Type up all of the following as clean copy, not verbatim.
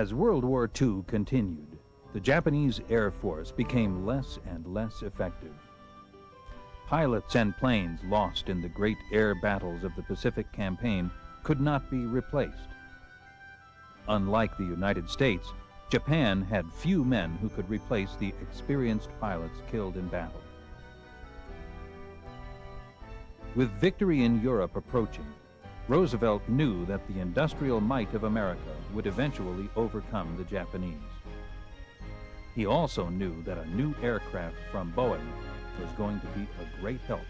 As World War II continued, the Japanese Air Force became less and less effective. Pilots and planes lost in the great air battles of the Pacific Campaign could not be replaced. Unlike the United States, Japan had few men who could replace the experienced pilots killed in battle. With victory in Europe approaching, Roosevelt knew that the industrial might of America would eventually overcome the Japanese. He also knew that a new aircraft from Boeing was going to be a great help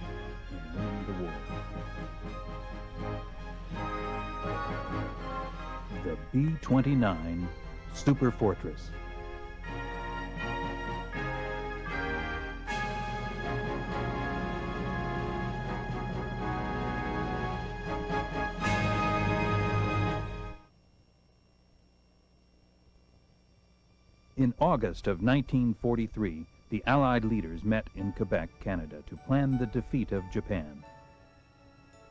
in winning the war. The B-29 Superfortress. In August of 1943, the Allied leaders met in Quebec, Canada, to plan the defeat of Japan.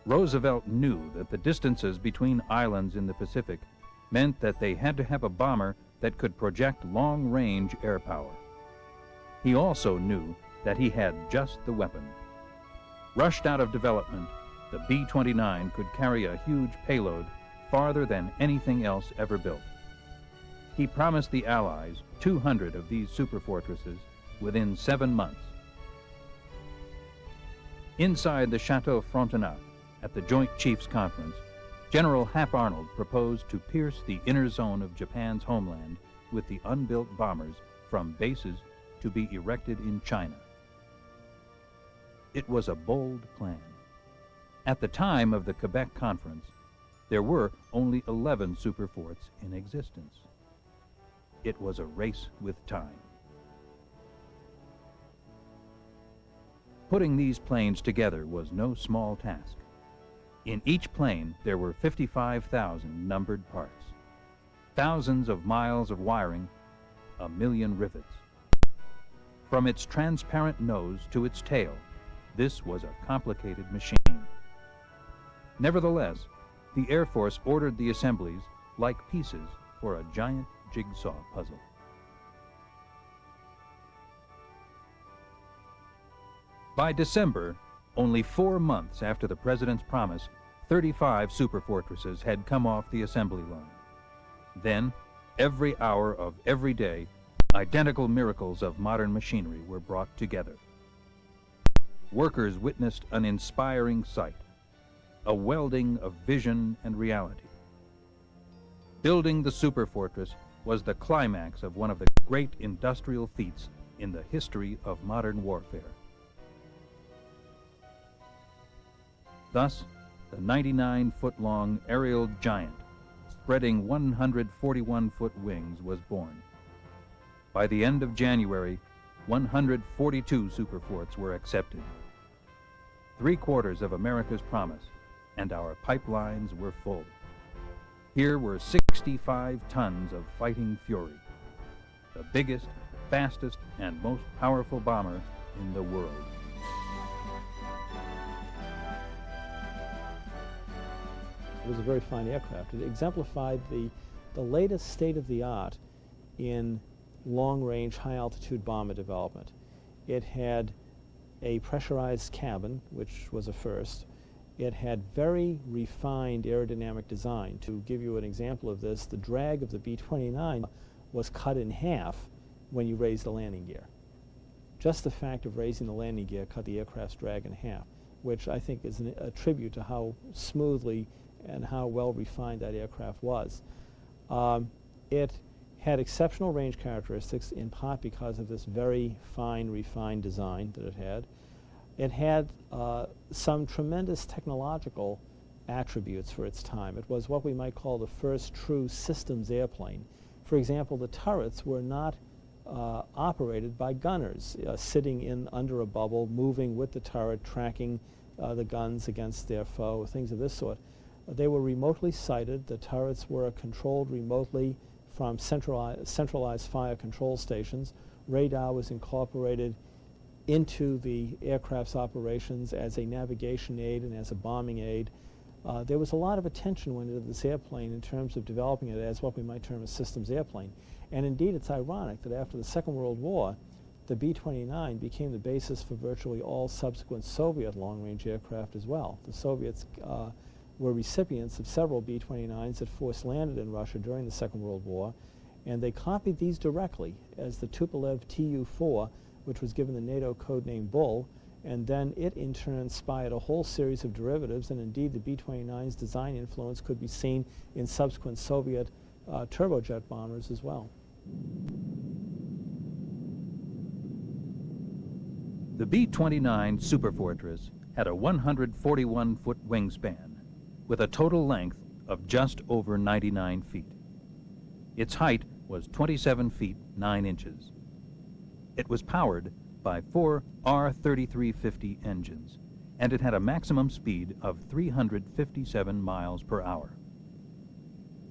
Roosevelt knew that the distances between islands in the Pacific meant that they had to have a bomber that could project long-range air power. He also knew that he had just the weapon. Rushed out of development, the B-29 could carry a huge payload farther than anything else ever built. He promised the Allies 200 of these superfortresses within 7 months. Inside the Chateau Frontenac, at the Joint Chiefs Conference, General Hap Arnold proposed to pierce the inner zone of Japan's homeland with the unbuilt bombers from bases to be erected in China. It was a bold plan. At the time of the Quebec Conference, there were only 11 superforts in existence. It was a race with time. Putting these planes together was no small task. In each plane, there were 55,000 numbered parts, thousands of miles of wiring, 1 million rivets. From its transparent nose to its tail, this was a complicated machine. Nevertheless, the Air Force ordered the assemblies like pieces for a giant jigsaw puzzle. By December, only 4 months after the President's promise, 35 superfortresses had come off the assembly line. Then, every hour of every day, identical miracles of modern machinery were brought together. Workers witnessed an inspiring sight, a welding of vision and reality. Building the superfortress was the climax of one of the great industrial feats in the history of modern warfare. Thus, the 99-foot-long aerial giant, spreading 141-foot wings, was born. By the end of January, 142 superforts were accepted. 3/4 of America's promise, and our pipelines were full. Here were 65 tons of fighting fury, the biggest, fastest, and most powerful bomber in the world. It was a very fine aircraft. It exemplified the latest state-of-the-art in long-range, high-altitude bomber development. It had a pressurized cabin, which was a first. It had very refined aerodynamic design. To give you an example of this, the drag of the B-29 was cut in half when you raised the landing gear. Just the fact of raising the landing gear cut the aircraft's drag in half, which I think is a tribute to how smoothly and how well refined that aircraft was. It had exceptional range characteristics, in part because of this very fine, refined design that it had. It had some tremendous technological attributes for its time. It was what we might call the first true systems airplane. For example, the turrets were not operated by gunners sitting under a bubble, moving with the turret, tracking the guns against their foe, things of this sort. They were remotely sighted. The turrets were controlled remotely from centralized fire control stations. Radar was incorporated into the aircraft's operations as a navigation aid and as a bombing aid. There was a lot of attention went into this airplane in terms of developing it as what we might term a systems airplane. And indeed, it's ironic that after the Second World War, the B-29 became the basis for virtually all subsequent Soviet long-range aircraft as well. The Soviets were recipients of several B-29s that force landed in Russia during the Second World War, and they copied these directly as the Tupolev Tu-4, which was given the NATO codename Bull, and then it in turn inspired a whole series of derivatives, and indeed the B-29's design influence could be seen in subsequent Soviet turbojet bombers as well. The B-29 Superfortress had a 141-foot wingspan with a total length of just over 99 feet. Its height was 27 feet 9 inches. It was powered by 4 R-3350 engines, and it had a maximum speed of 357 miles per hour.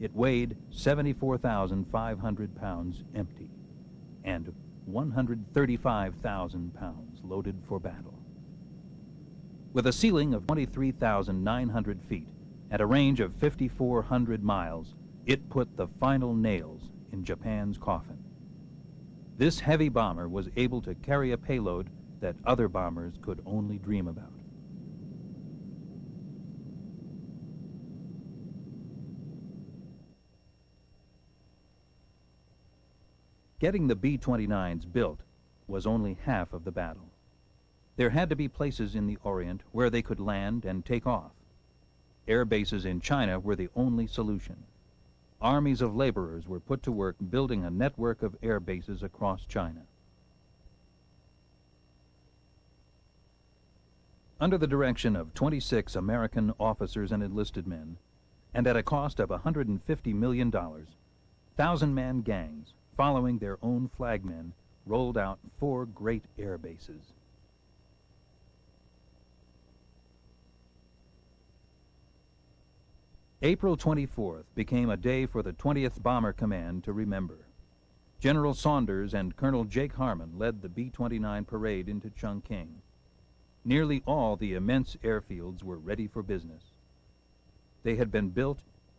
It weighed 74,500 pounds empty and 135,000 pounds loaded for battle. With a ceiling of 23,900 feet and a range of 5,400 miles, it put the final nails in Japan's coffin. This heavy bomber was able to carry a payload that other bombers could only dream about. Getting the B-29s built was only half of the battle. There had to be places in the Orient where they could land and take off. Air bases in China were the only solution. Armies of laborers were put to work building a network of air bases across China. Under the direction of 26 American officers and enlisted men, and at a cost of $150 million, 1,000-man gangs, following their own flagmen, rolled out 4 great air bases. April 24th became a day for the 20th Bomber Command to remember. General Saunders and Colonel Jake Harmon led the B-29 parade into Chongqing. Nearly all the immense airfields were ready for business. They had been built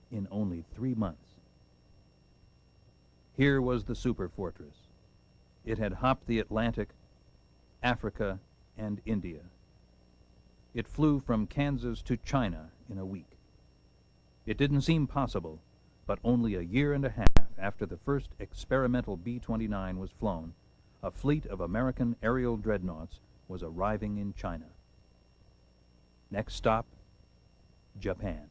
in only 3 months. Here was the Superfortress. It had hopped the Atlantic, Africa, and India. It flew from Kansas to China in a week. It didn't seem possible, but only a year and a half after the first experimental B-29 was flown, a fleet of American aerial dreadnoughts was arriving in China. Next stop, Japan.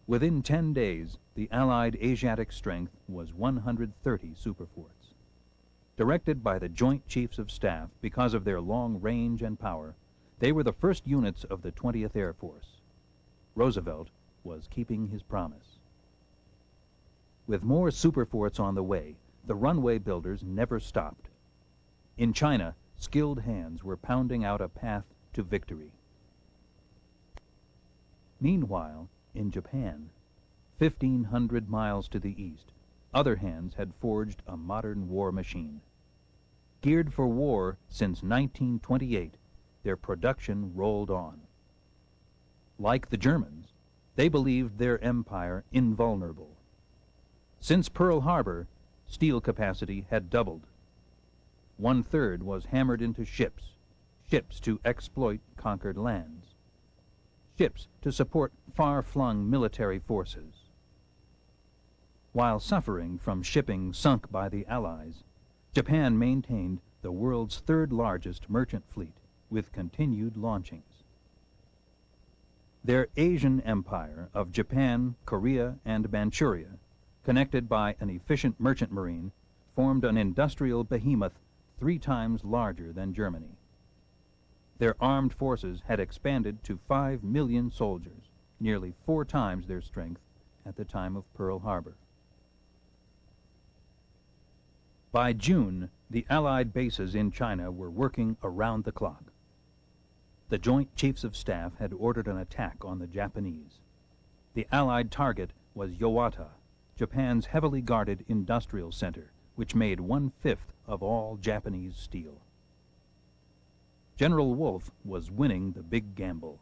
Within 10 days, the Allied Asiatic strength was 130 Superforts. Directed by the Joint Chiefs of Staff because of their long range and power, they were the first units of the 20th Air Force. Roosevelt was keeping his promise. With more Superforts on the way, the runway builders never stopped. In China, skilled hands were pounding out a path to victory. Meanwhile, in Japan, 1,500 miles to the east, other hands had forged a modern war machine. Geared for war since 1928, their production rolled on. Like the Germans, they believed their empire invulnerable. Since Pearl Harbor, steel capacity had doubled. 1/3 was hammered into ships, ships to exploit conquered lands, ships to support far-flung military forces. While suffering from shipping sunk by the Allies, Japan maintained the world's 3rd largest merchant fleet with continued launchings. Their Asian empire of Japan, Korea, and Manchuria, connected by an efficient merchant marine, formed an industrial behemoth 3 times larger than Germany. Their armed forces had expanded to 5 million soldiers, nearly 4 times their strength at the time of Pearl Harbor. By June, the Allied bases in China were working around the clock. The Joint Chiefs of Staff had ordered an attack on the Japanese. The Allied target was Yowata, Japan's heavily guarded industrial center, which made 1/5 of all Japanese steel. General Wolfe was winning the big gamble.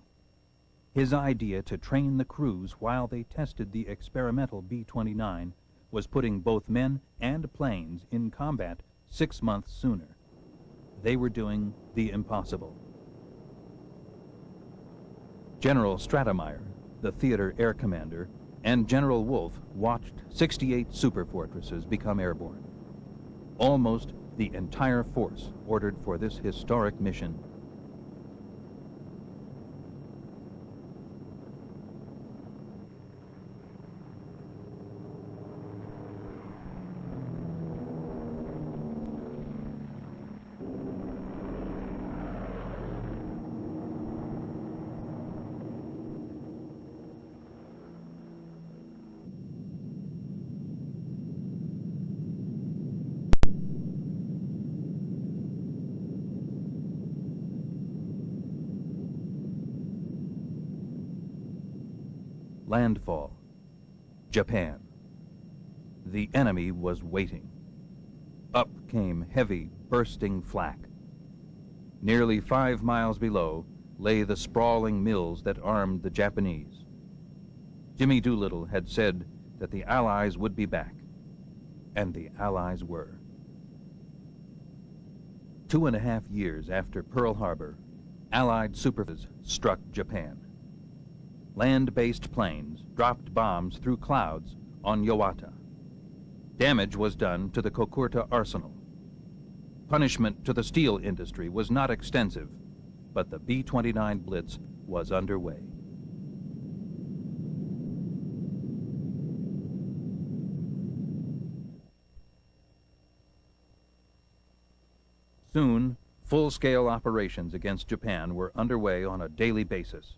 His idea to train the crews while they tested the experimental B-29 was putting both men and planes in combat 6 months sooner. They were doing the impossible. General Stratemeyer, the theater air commander, and General Wolfe watched 68 Superfortresses become airborne. Almost the entire force ordered for this historic mission. Landfall. Japan. The enemy was waiting. Up came heavy, bursting flak. Nearly 5 miles below lay the sprawling mills that armed the Japanese. Jimmy Doolittle had said that the Allies would be back, and the Allies were. 2.5 years after Pearl Harbor, Allied superfortresses struck Japan. Land-based planes dropped bombs through clouds on Yawata. Damage was done to the Kokurta arsenal. Punishment to the steel industry was not extensive, but the B-29 blitz was underway. Soon, full-scale operations against Japan were underway on a daily basis.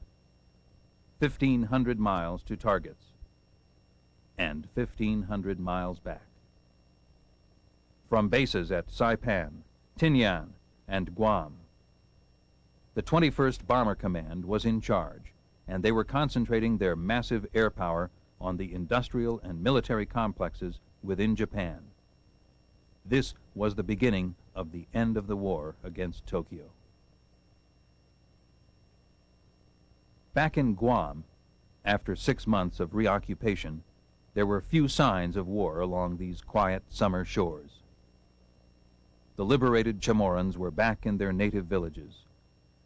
1,500 miles to targets, and 1,500 miles back. From bases at Saipan, Tinian, and Guam. The 21st Bomber Command was in charge, and they were concentrating their massive air power on the industrial and military complexes within Japan. This was the beginning of the end of the war against Tokyo. Back in Guam, after 6 months of reoccupation, there were few signs of war along these quiet summer shores. The liberated Chamorros were back in their native villages,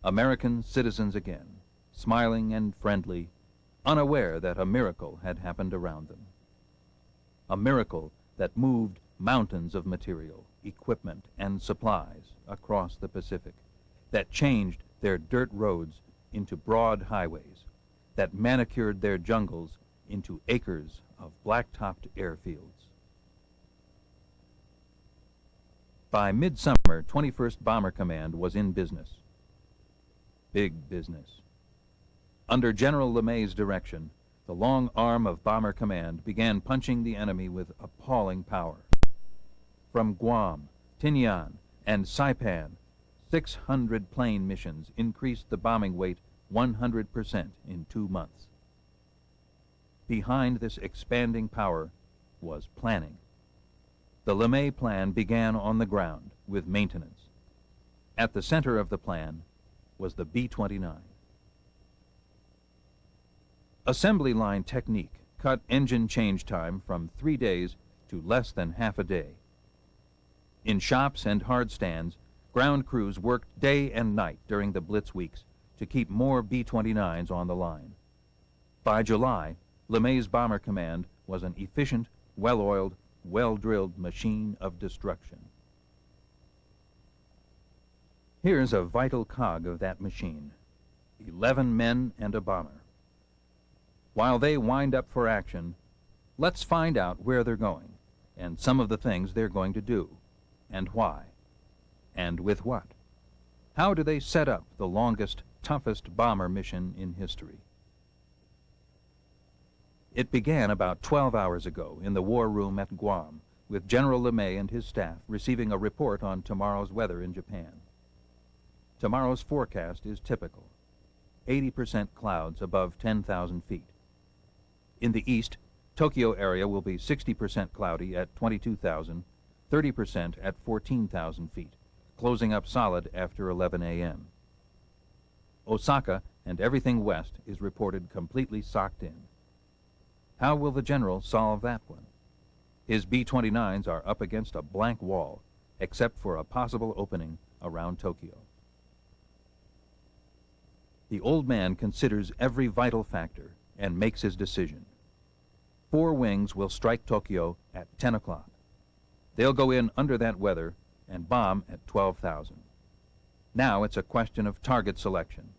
American citizens again, smiling and friendly, unaware that a miracle had happened around them. A miracle that moved mountains of material, equipment, and supplies across the Pacific, that changed their dirt roads into broad highways, that manicured their jungles into acres of black-topped airfields. By midsummer, 21st Bomber Command was in business. Big business. Under General LeMay's direction, the long arm of Bomber Command began punching the enemy with appalling power. From Guam, Tinian, and Saipan, 600 plane missions increased the bombing weight 100% in 2 months. Behind this expanding power was planning. The LeMay plan began on the ground with maintenance. At the center of the plan was the B-29. Assembly line technique cut engine change time from 3 days to less than half a day. In shops and hard stands, ground crews worked day and night during the blitz weeks to keep more B-29s on the line. By July, LeMay's Bomber Command was an efficient, well-oiled, well-drilled machine of destruction. Here's a vital cog of that machine: 11 men and a bomber. While they wind up for action, let's find out where they're going and some of the things they're going to do, and why, and with what. How do they set up the longest, toughest bomber mission in history? It began about 12 hours ago in the war room at Guam, with General LeMay and his staff receiving a report on tomorrow's weather in Japan. Tomorrow's forecast is typical: 80% clouds above 10,000 feet. In the east, Tokyo area will be 60% cloudy at 22,000, 30% at 14,000 feet, closing up solid after 11 a.m. Osaka and everything west is reported completely socked in. How will the general solve that one? His B-29s are up against a blank wall, except for a possible opening around Tokyo. The old man considers every vital factor and makes his decision. 4 wings will strike Tokyo at 10 o'clock. They'll go in under that weather and bomb at 12,000. Now it's a question of target selection.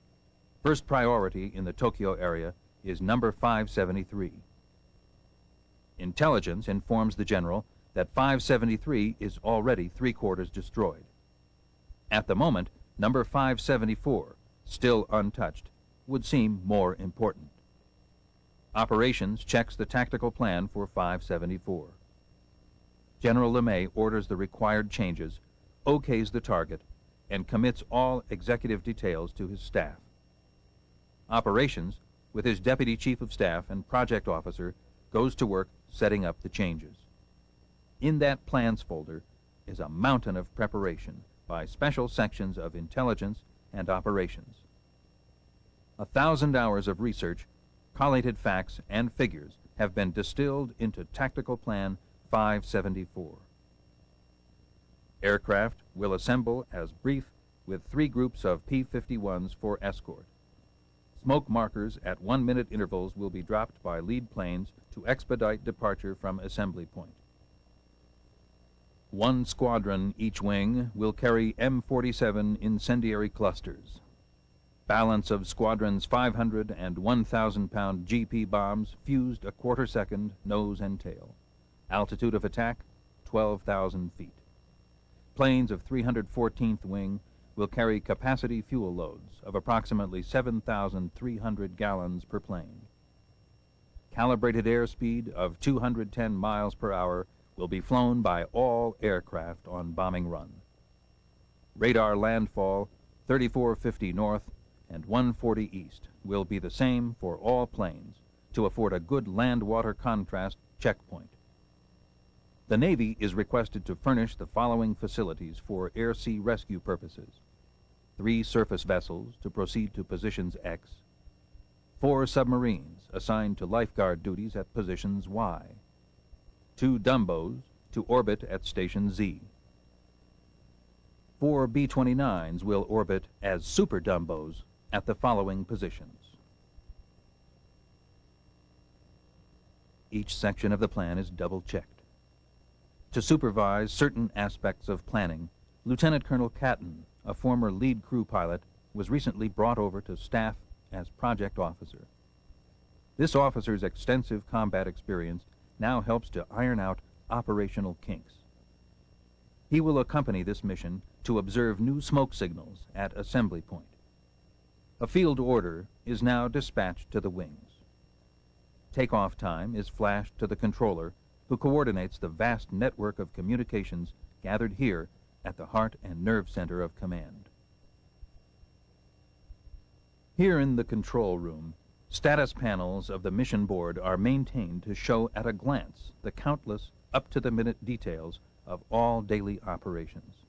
First priority in the Tokyo area is number 573. Intelligence informs the general that 573 is already 3/4 destroyed. At the moment, number 574, still untouched, would seem more important. Operations checks the tactical plan for 574. General LeMay orders the required changes, okays the target, and commits all executive details to his staff. Operations, with his deputy chief of staff and project officer, goes to work setting up the changes. In that plans folder is a mountain of preparation by special sections of intelligence and operations. 1,000 hours of research, collated facts, and figures have been distilled into Tactical Plan 574. Aircraft will assemble as brief with 3 groups of P-51s for escort. Smoke markers at 1-minute intervals will be dropped by lead planes to expedite departure from assembly point. 1 squadron each wing will carry M47 incendiary clusters. Balance of squadrons 500 and 1,000-pound GP bombs fused a quarter second, nose and tail. Altitude of attack, 12,000 feet. Planes of 314th Wing will carry capacity fuel loads of approximately 7,300 gallons per plane. Calibrated airspeed of 210 miles per hour will be flown by all aircraft on bombing run. Radar landfall 3450 north and 140 east will be the same for all planes to afford a good land-water contrast checkpoint. The Navy is requested to furnish the following facilities for air-sea rescue purposes: 3 surface vessels to proceed to positions X, 4 submarines assigned to lifeguard duties at positions Y, 2 Dumbos to orbit at station Z. 4 B-29s will orbit as Super Dumbos at the following positions. Each section of the plan is double-checked. To supervise certain aspects of planning, Lieutenant Colonel Catton, a former lead crew pilot, was recently brought over to staff as project officer. This officer's extensive combat experience now helps to iron out operational kinks. He will accompany this mission to observe new smoke signals at assembly point. A field order is now dispatched to the wings. Takeoff time is flashed to the controller, who coordinates the vast network of communications gathered here at the heart and nerve center of command. Here in the control room, status panels of the mission board are maintained to show at a glance the countless, up-to-the-minute details of all daily operations.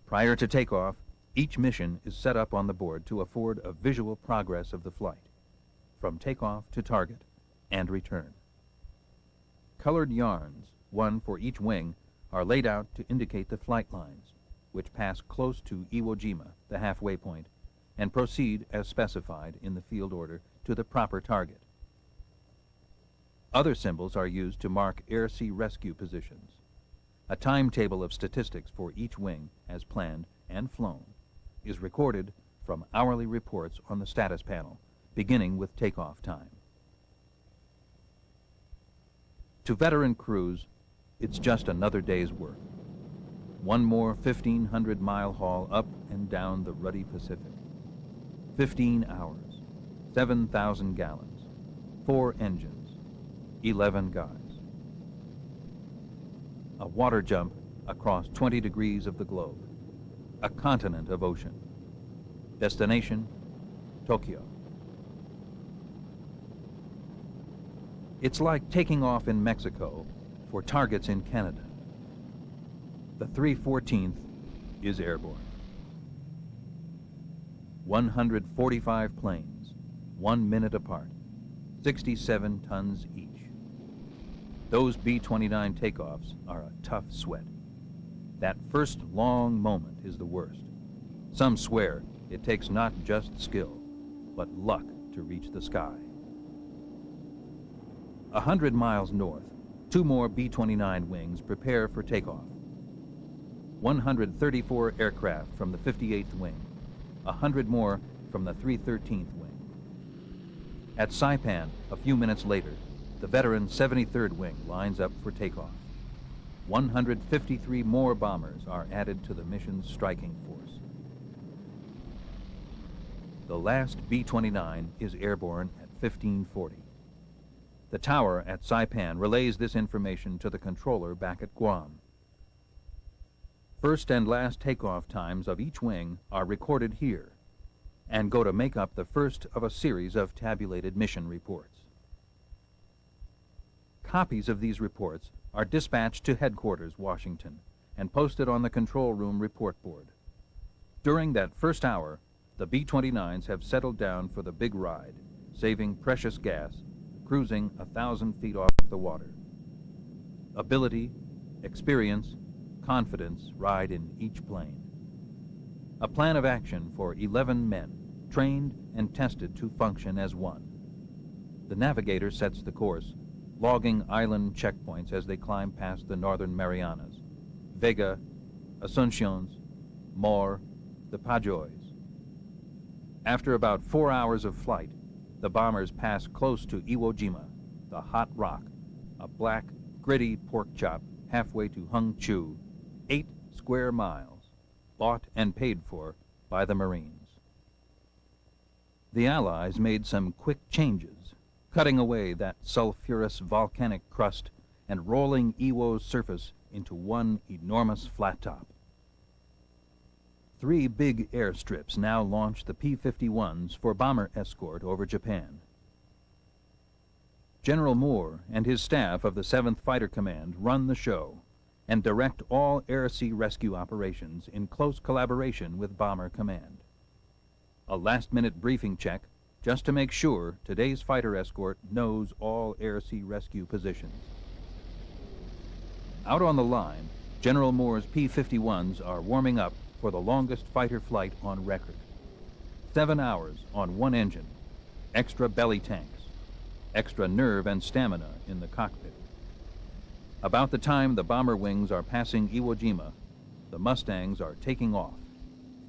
Prior to takeoff, each mission is set up on the board to afford a visual progress of the flight, from takeoff to target and return. Colored yarns, 1 for each wing, are laid out to indicate the flight lines, which pass close to Iwo Jima, the halfway point, and proceed as specified in the field order to the proper target. Other symbols are used to mark air-sea rescue positions. A timetable of statistics for each wing, as planned and flown, is recorded from hourly reports on the status panel, beginning with takeoff time. To veteran crews, it's just another day's work. One more 1,500-mile haul up and down the ruddy Pacific. 15 hours, 7,000 gallons, 4 engines, 11 guys. A water jump across 20 degrees of the globe, a continent of ocean. Destination, Tokyo. It's like taking off in Mexico for targets in Canada. The 314th is airborne. 145 planes, 1 minute apart, 67 tons each. Those B-29 takeoffs are a tough sweat. That first long moment is the worst. Some swear it takes not just skill, but luck to reach the sky. 100 miles north, 2 more B-29 wings prepare for takeoff. 134 aircraft from the 58th Wing, 100 more from the 313th Wing. At Saipan, a few minutes later, the veteran 73rd Wing lines up for takeoff. 153 more bombers are added to the mission's striking force. The last B-29 is airborne at 1540. The tower at Saipan relays this information to the controller back at Guam. First and last takeoff times of each wing are recorded here and go to make up the first of a series of tabulated mission reports. Copies of these reports are dispatched to headquarters, Washington, and posted on the control room report board. During that first hour, the B-29s have settled down for the big ride, saving precious gas, cruising 1,000 feet off the water. Ability, experience, confidence ride in each plane. A plan of action for 11 men, trained and tested to function as one. The navigator sets the course, logging island checkpoints as they climb past the northern Marianas, Vega, Asuncions, Mor, the Pajoys. After about 4 hours of flight, the bombers pass close to Iwo Jima, the hot rock, a black, gritty pork chop halfway to Hangzhou, 8 square miles, bought and paid for by the Marines. The Allies made some quick changes, cutting away that sulfurous volcanic crust and rolling Iwo's surface into one enormous flat top. 3 big airstrips now launch the P-51s for bomber escort over Japan. General Moore and his staff of the 7th Fighter Command run the show and direct all air-sea rescue operations in close collaboration with Bomber Command. A last-minute briefing check just to make sure today's fighter escort knows all air-sea rescue positions. Out on the line, General Moore's P-51s are warming up for the longest fighter flight on record. 7 hours on one engine, extra belly tanks, extra nerve and stamina in the cockpit. About the time the bomber wings are passing Iwo Jima, the Mustangs are taking off,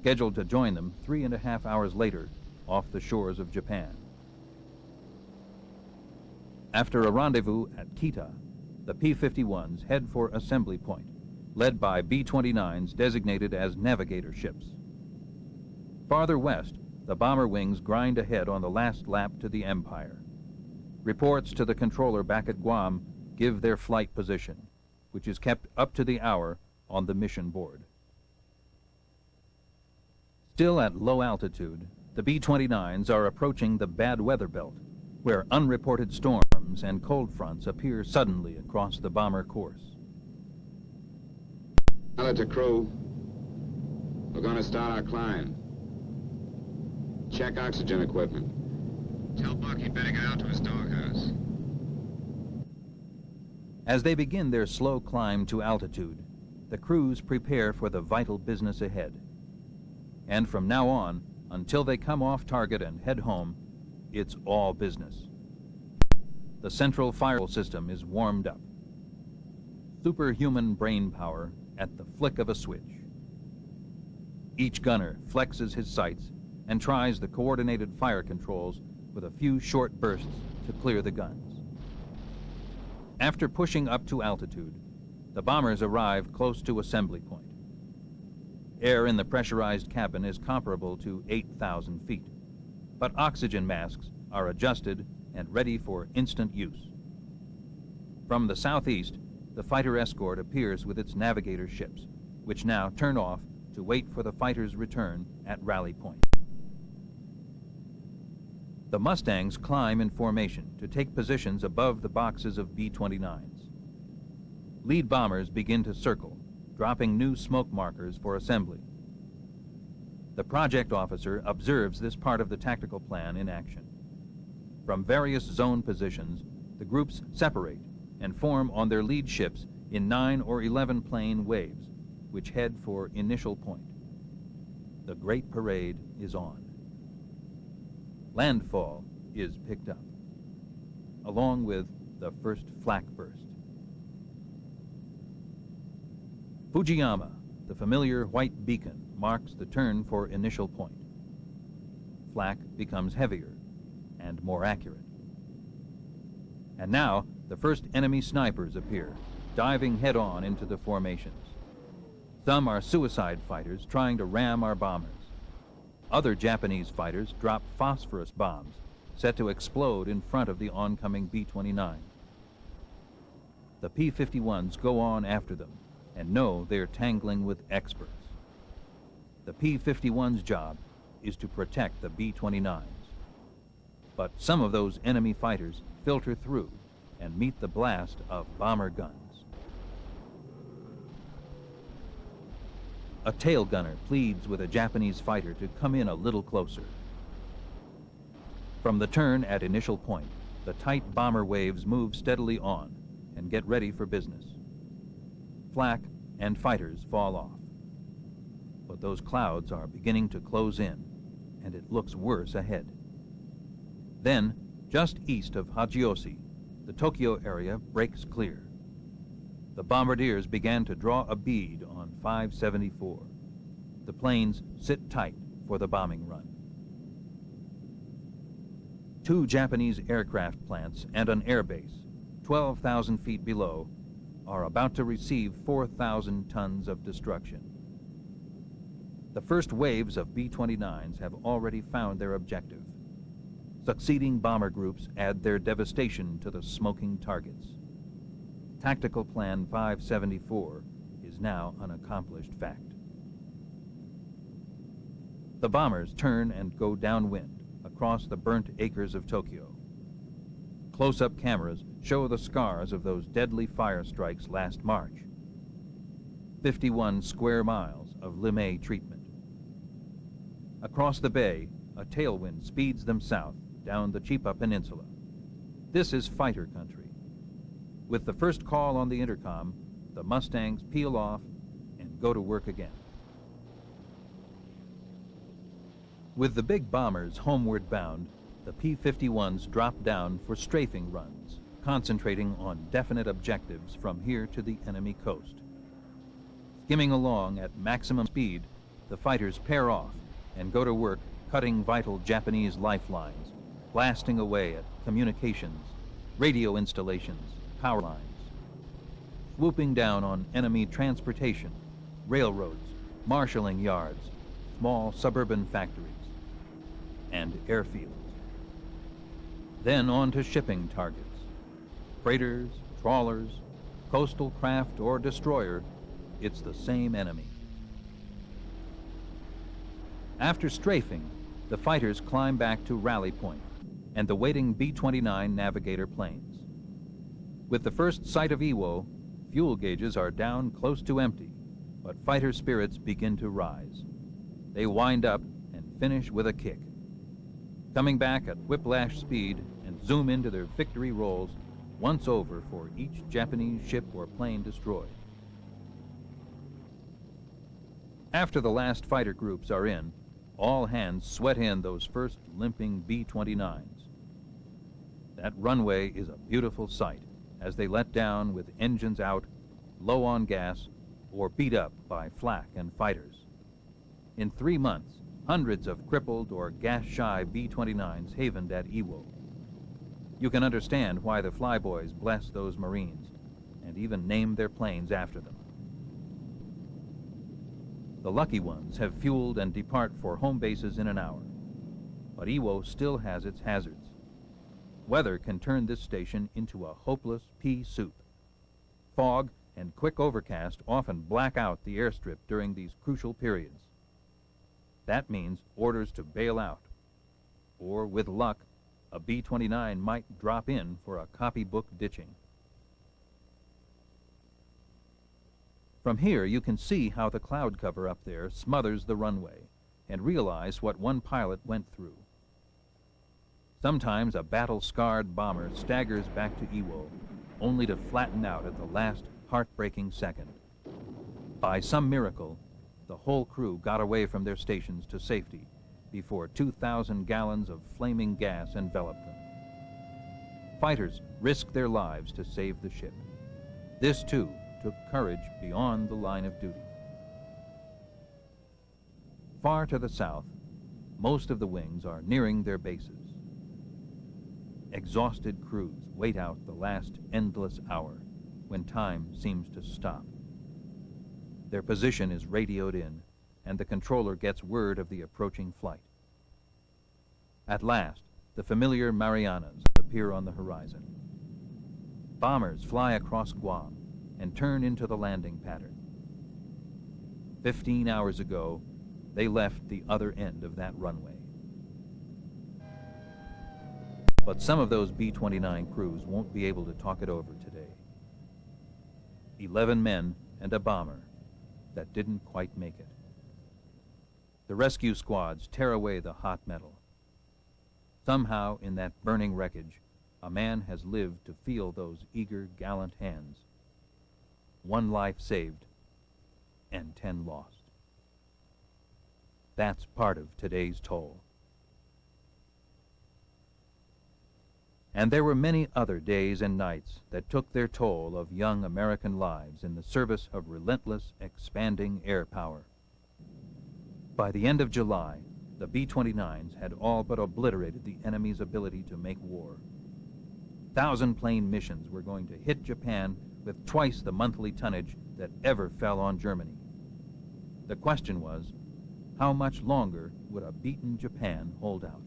scheduled to join them 3.5 hours later off the shores of Japan. After a rendezvous at Kita, the P-51s head for assembly point, led by B-29s designated as navigator ships. Farther west, the bomber wings grind ahead on the last lap to the Empire. Reports to the controller back at Guam give their flight position, which is kept up to the hour on the mission board. Still at low altitude, the B-29s are approaching the bad weather belt, where unreported storms and cold fronts appear suddenly across the bomber course. To crew, we're going to start our climb. Check oxygen equipment. Tell Buck he'd better get out to his doghouse. As they begin their slow climb to altitude, the crews prepare for the vital business ahead. And from now on, until they come off target and head home, it's all business. The central fire system is warmed up. Superhuman brain power at the flick of a switch. Each gunner flexes his sights and tries the coordinated fire controls with a few short bursts to clear the guns. After pushing up to altitude, the bombers arrive close to assembly point. Air in the pressurized cabin is comparable to 8,000 feet, but oxygen masks are adjusted and ready for instant use. From the southeast, the fighter escort appears with its navigator ships, which now turn off to wait for the fighters' return at rally point. The Mustangs climb in formation to take positions above the boxes of B-29s. Lead bombers begin to circle, dropping new smoke markers for assembly. The project officer observes this part of the tactical plan in action. From various zone positions, the groups separate and form on their lead ships in 9 or 11 plane waves, which head for initial point. The great parade is on. Landfall is picked up, along with the first flak burst. Fujiyama, the familiar white beacon, marks the turn for initial point. Flak becomes heavier and more accurate. And now, the first enemy snipers appear, diving head-on into the formations. Some are suicide fighters trying to ram our bombers. Other Japanese fighters drop phosphorus bombs, set to explode in front of the oncoming B-29. The P-51s go on after them and know they're tangling with experts. The P-51's job is to protect the B-29s. But some of those enemy fighters filter through and meet the blast of bomber guns. A tail gunner pleads with a Japanese fighter to come in a little closer. From the turn at initial point, the tight bomber waves move steadily on and get ready for business. Flak and fighters fall off. But those clouds are beginning to close in, and it looks worse ahead. Then, just east of Hachioshi, the Tokyo area breaks clear. The bombardiers began to draw a bead on 574. The planes sit tight for the bombing run. 2 Japanese aircraft plants and an airbase, 12,000 feet below, are about to receive 4,000 tons of destruction. The first waves of B-29s have already found their objective. Succeeding bomber groups add their devastation to the smoking targets. Tactical Plan 574 is now an accomplished fact. The bombers turn and go downwind across the burnt acres of Tokyo. Close-up cameras show the scars of those deadly fire strikes last March. 51 square miles of LeMay treatment. Across the bay, a tailwind speeds them south down the Chiba Peninsula. This is fighter country. With the first call on the intercom, the Mustangs peel off and go to work again. With the big bombers homeward bound, the P-51s drop down for strafing runs, concentrating on definite objectives from here to the enemy coast. Skimming along at maximum speed, the fighters pair off and go to work cutting vital Japanese lifelines, blasting away at communications, radio installations, power lines, swooping down on enemy transportation, railroads, marshalling yards, small suburban factories, and airfields. Then on to shipping targets. Freighters, trawlers, coastal craft or destroyer, it's the same enemy. After strafing, the fighters climb back to rally point and the waiting B-29 Navigator planes. With the first sight of Iwo, fuel gauges are down close to empty, but fighter spirits begin to rise. They wind up and finish with a kick, coming back at whiplash speed and zoom into their victory rolls once over for each Japanese ship or plane destroyed. After the last fighter groups are in, all hands sweat in those first limping B-29s. That runway is a beautiful sight as they let down with engines out, low on gas, or beat up by flak and fighters. In 3 months, hundreds of crippled or gas-shy B-29s havened at Iwo. You can understand why the flyboys blessed those Marines and even named their planes after them. The lucky ones have fueled and depart for home bases in an hour, but Iwo still has its hazards. Weather can turn this station into a hopeless pea soup. Fog and quick overcast often black out the airstrip during these crucial periods. That means orders to bail out, or with luck, a B-29 might drop in for a copybook ditching. From here, you can see how the cloud cover up there smothers the runway and realize what one pilot went through. Sometimes a battle-scarred bomber staggers back to Iwo, only to flatten out at the last heartbreaking second. By some miracle, the whole crew got away from their stations to safety before 2,000 gallons of flaming gas enveloped them. Fighters risked their lives to save the ship. This, too, took courage beyond the line of duty. Far to the south, most of the wings are nearing their bases. Exhausted crews wait out the last endless hour when time seems to stop. Their position is radioed in, and the controller gets word of the approaching flight. At last, the familiar Marianas appear on the horizon. Bombers fly across Guam and turn into the landing pattern. 15 hours ago, they left the other end of that runway. But some of those B-29 crews won't be able to talk it over today. 11 men and a bomber that didn't quite make it. The rescue squads tear away the hot metal. Somehow, in that burning wreckage, a man has lived to feel those eager, gallant hands. 1 life saved and 10 lost. That's part of today's toll. And there were many other days and nights that took their toll of young American lives in the service of relentless, expanding air power. By the end of July, the B-29s had all but obliterated the enemy's ability to make war. 1,000-plane missions were going to hit Japan with twice the monthly tonnage that ever fell on Germany. The question was, how much longer would a beaten Japan hold out?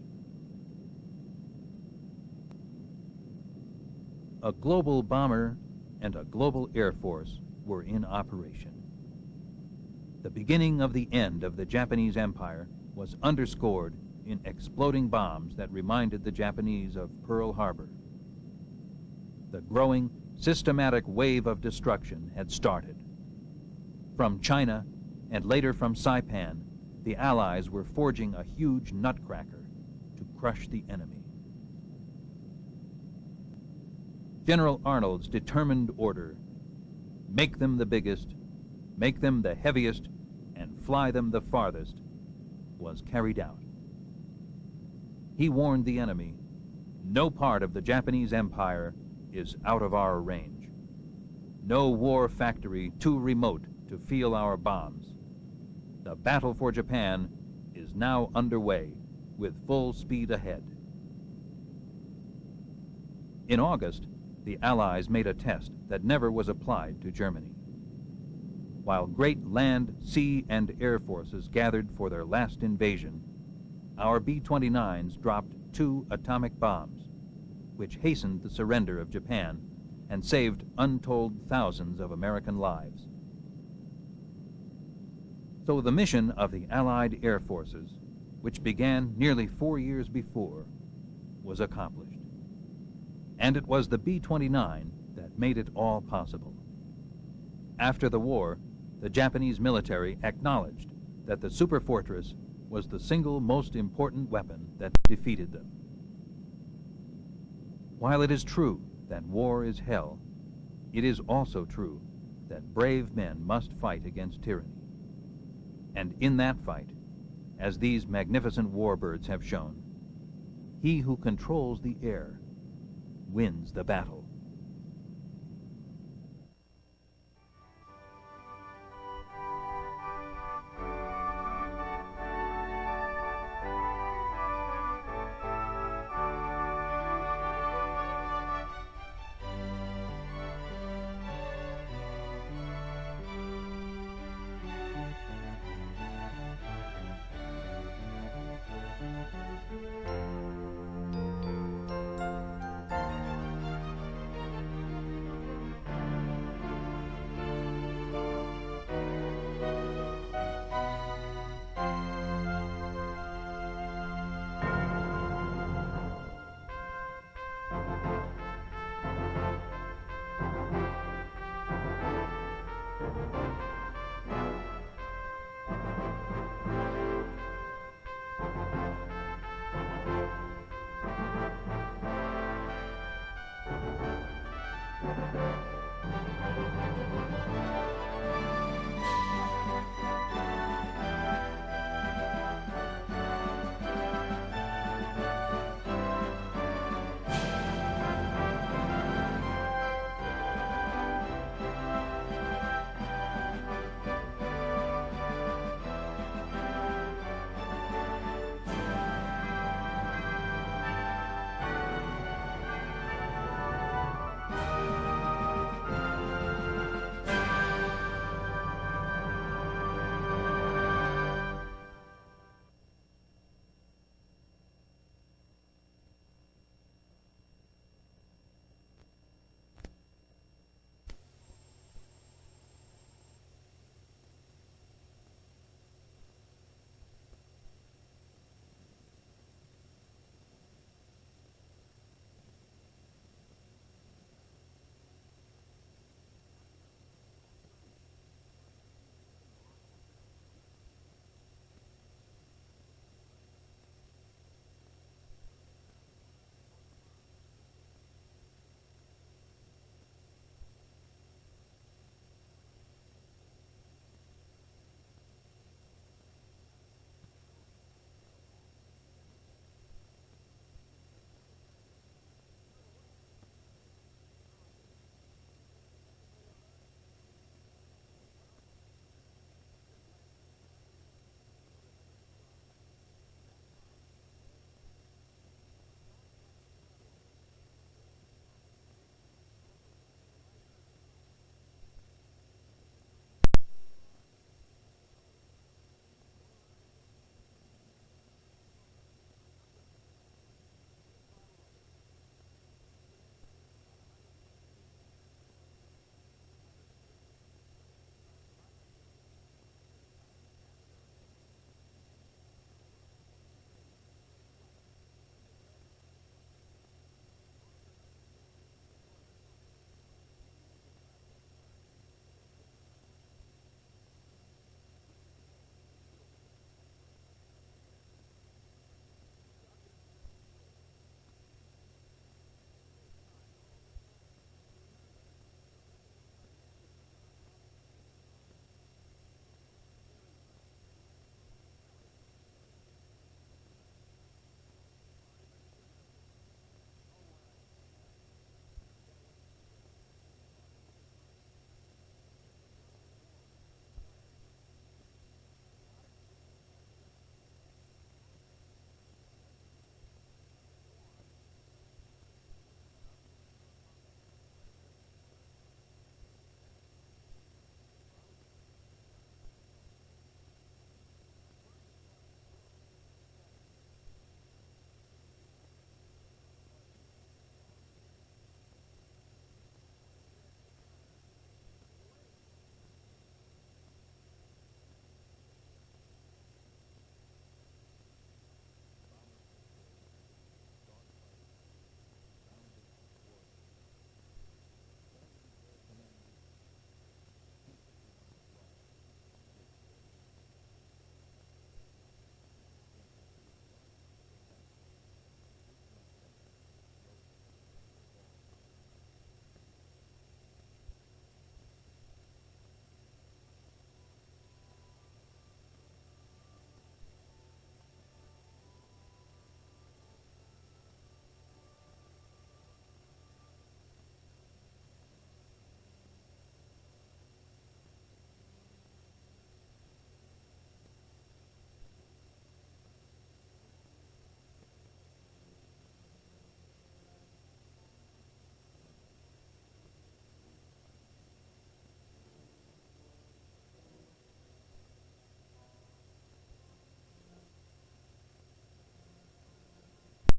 A global bomber and a global air force were in operation. The beginning of the end of the Japanese Empire was underscored in exploding bombs that reminded the Japanese of Pearl Harbor. The growing, systematic wave of destruction had started. From China, and later from Saipan, the Allies were forging a huge nutcracker to crush the enemy. General Arnold's determined order, make them the biggest, make them the heaviest, and fly them the farthest, was carried out. He warned the enemy, no part of the Japanese Empire is out of our range. No war factory too remote to feel our bombs. The battle for Japan is now underway with full speed ahead. In August, the Allies made a test that never was applied to Germany. While great land, sea, and air forces gathered for their last invasion, our B-29s dropped 2 atomic bombs, which hastened the surrender of Japan and saved untold thousands of American lives. So the mission of the Allied air forces, which began nearly 4 years before, was accomplished. And it was the B-29 that made it all possible. After the war, the Japanese military acknowledged that the Superfortress was the single most important weapon that defeated them. While it is true that war is hell, it is also true that brave men must fight against tyranny. And in that fight, as these magnificent warbirds have shown, he who controls the air wins the battle.